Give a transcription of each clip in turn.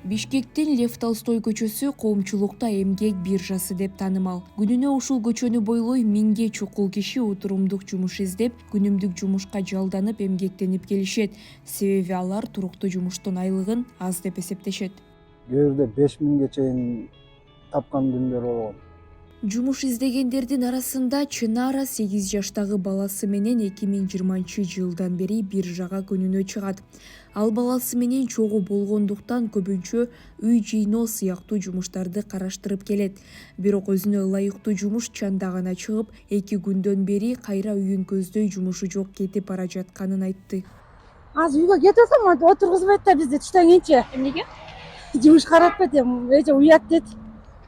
Бишкектин Лев Толстой көчөсү коомчулукта эмгек биржасы деп таанымал. Күнүнө ушул көчөнү бойлой миңге чукул киши отурумдук жумуш издеп, күнүмдүк жумушка жалданып эмгектенип келишет. Себеби алар туруктуу жумуштун айлыгын аз деп эсептешет. Кээ бирде 5000ге чейин тапкан күндөр болгон. Жумуш издегендердин арасында Чынара 8 жаштагы баласы менен 2020-жылдан бери биржага күнүнө чыгат. Ал баласы менен чогуу болгондуктан көбүнчө үй жыйноо сыяктуу жумуштарды караштырып келет. Бирок өзүнө ылайыктуу жумуш чанда гана чыгып, 2 күндөн бери кайра үйүн көздөй жумушу жок кетип бара жатканын айтты. Азыр үйгө кетип атам, отургузбайт да бизди түштөн кийинчи. Эмнеге? Жумуш каратпайт эми, эже уят дейт.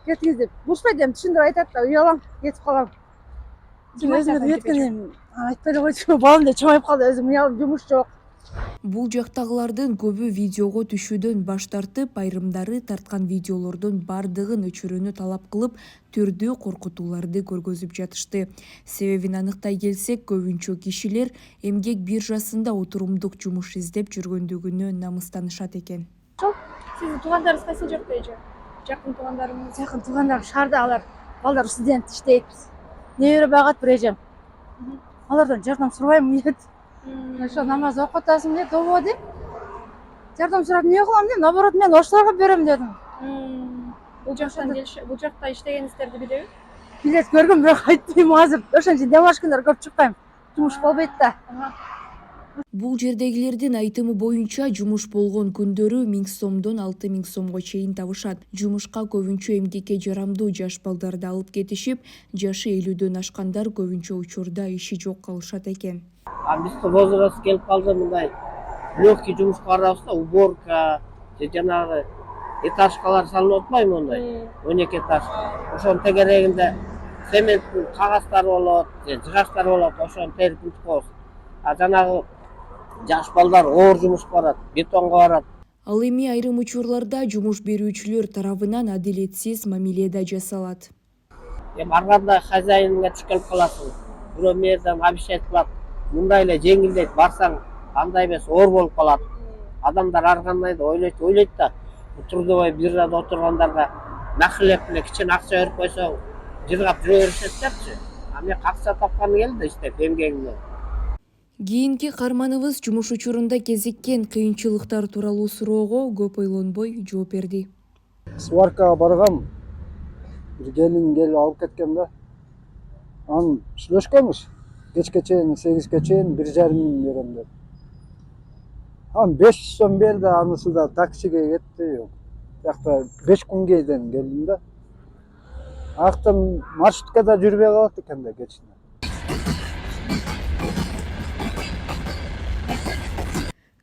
Кеткизип, бурушпайт эми түшүндүрүп айтат да, уялам, кетип калам. Өзүмө кеткен эми айтпай эле койчу, балам да чоңоюп калды, өзүм уялып жумуш жок. Бул жактагылардын көбү видеого түшүүдөн баш тартып, айрымдары тарткан видеолордун бардыгын өчүрүүнү талап кылып, түрдүү коркутууларды көргөзүп жатышты. Себебин аныктай келсек, көбүнчө кишилер эмгек биржасында отурумдук жумуш издеп жүргөндүгүнө намыстанышат экен. Сиздин туугандарыңыз кайсы жакта эже? Жакын туугандарыңыз? Жакын туугандарым шаарда, алар балдар студент иштейт. Небере багат бир эжем. Алардан жардам сурабайм дейт. Ошо намаз окуп атасың дейт, ооба дейм. Жардам сурап эмне кылам дейм, наоборот мен ошолорго берем дедим. Бул жакта иштегениңиздерди билеби? Билет көргөм, бирок айтпайм азыр. Ошон үчүн дем алыш күндөрү көп чыкпайм. Жумуш болбойт да. Бул жердегилердин айтымы боюнча, жумуш болгон күндөрү 1000 сомдон 6000 сомго чейин табышат. Жумушка көбүнчө эмгекке жарамдуу жаш балдарды алып кетишип, жашы 50дөн ашкандар көбүнчө учурда иши жок калышат экен. Биздин возраст келип калды, мындай легкий жумушка барабыз да, уборка, жанагы этажкалар салынып атпайбы мондай, 12 этаж. Ошонун тегерегинде цементтин кагаздары болот, жыгачтар болот, ошону терип бүтүп коебуз. Жанагы жаш балдар оор жумушка барат, бетонго барат. Ал эми айрым учурларда жумуш берүүчүлөр тарабынан адилетсиз мамиле да жасалат. Барганда хозяинга туш келип каласың, бирөө мерден обещать кылат, мындай эле жеңилдейт, барсаң андай эмес, оор болуп калат. Адамдар ар кандай да ойлойт да, трудовой биржада отургандарга нахилеп эле кичине акча берип койсоң, жыргап жүрө беришет депчи. Мен акча тапканы келди иштеп эмгегимден. Кийинки каарманыбыз жумуш учурунда кезиккен кыйынчылыктар тууралуу суроого көп ойлонбой жооп берди. Сваркага баргам, бир келин келип алып кеткен да. Анан сүйлөшкөнбүз. Кечке чейин 8ге чейин 1,5 миң берем деп. 500 сом берди, анысы да таксиге кетти. Жакта 5 күн кийин келдим да. Актан маршруткада жүрбөй калат экен да кечинде.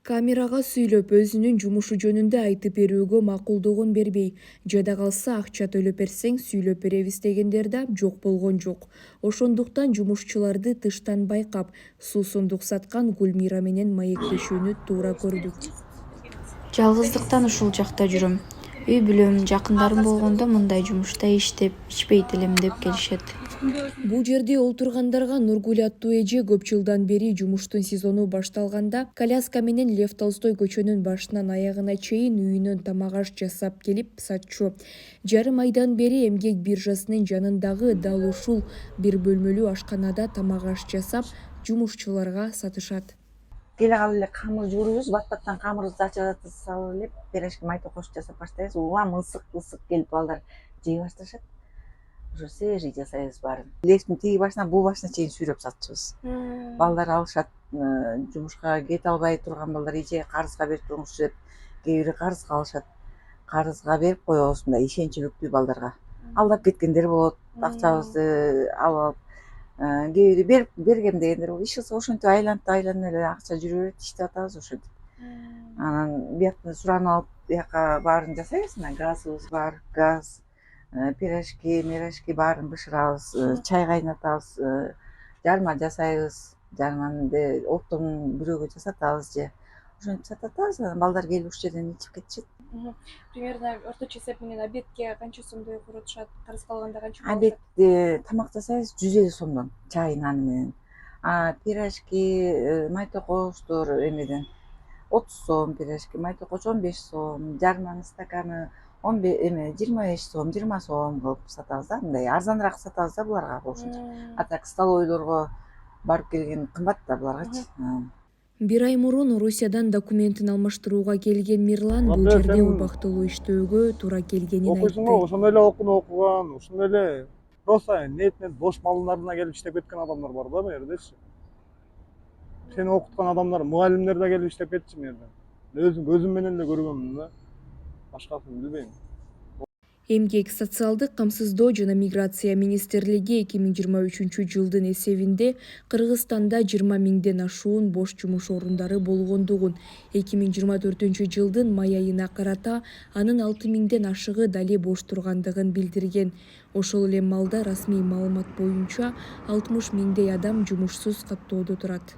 Камерага сүйлөп, өзүнүн жумушу жөнүндө айтып берүүгө макулдугун бербей, жада калса акча төлөп берсең сүйлөп беребиз дегендер да жок болгон жок. Ошондуктан жумушчуларды тыштан байкап, суусундук саткан Гүлмира менен маектешүүнү туура көрдүк. Жалгыздыктан ушул жакта жүрөм. Үй бүлөм, жакындарым болгондо мындай жумушта иштеп, ичпейт элем деп келишет. Бул жерде олтургандарга Нургүл аттуу эже көп жылдан бери жумуштун сезону башталганда коляска менен Лев Толстой көчөнүн башынан аягына чейин үйүнөн тамак аш жасап келип сатчу. Жарым айдан бери эмгек биржасынын жанындагы дал ушул бир бөлмөлүү ашканада тамак аш жасап, жумушчуларга сатышат. Келе калып эле камыр жуурубуз, бат-баттан камырыбызды ачып салып эле пирожки майда кошуп жасап баштайбыз. Улам ысык келип балдар жей башташат. Уже свежий жасайбыз баарын. Лектин тиги башынан бул башына чейин сүйрөп сатчубуз. Балдар алышат, жумушка кете албай турган балдар эже карызга берип туруңузчу деп, кээ бири карызга алышат. Карызга берип коебуз мындай ишенчиликтүү балдарга. Алдап кеткендер болот, акчабызды алып, кээ бири берип бергем дегендер болот. Иш кылса ошентип айланып эле акча жүрө берет, иштеп атабыз ошентип. Анан бияктан суранып алып, бияка баарын жасайбыз, мына газыбыз бар, газ, пирожки баарын бышырабыз, чай кайнатабыз, жарма жасайбыз. Жарманы оптун бирөөгө жасатабыз же. Ошентип сататабыз, анан балдар келип ушул жерден ичип кетишет. Примерно орточо эсеп менен обедке канча сомдой коротушат? Карыз калганда канча? Обедте тамак жасайбыз 150 сомдон, чай, наны менен. Пирожки, майтокоштор эмеден 30 сом пирожки, майты коч 15 сом, жарманын стаканы 25 сом, 20 сом кылып сатабыз да, мындай арзаныраак сатабыз да буларга болушунча. А так столовойлорго барып келген кымбат да буларгачы. Бир ай мурун Орусиядан документин алмаштырууга келген Мирлан бул Анда жерде сен убактылуу иштөөгө туура келгенин окуйсуңбу, айтты. ошондой эле окууну окуган, ушундай эле просто ниетинен бош малынарына келип иштеп кеткен адамдар бар да бул жердечи. Сени окуткан адамдар, мугалимдер да келип иштеп кетчү бул жерде. Көзүм менен эле көргөмүн да. Башкасын билбейм. Эмгек, социалдык камсыздоо жана миграция министрлиги 2023 жылдын эсебинде Кыргызстанда 20 миңден ашуун бош жумуш орундары болгондугун, 2024 жылдын май айына карата анын 6 миңден ашыгы дали бош тургандыгын билдирген. Ошол эле маалда расмий маалымат боюнча 60 миңдей адам жумушсуз каттоодо турат.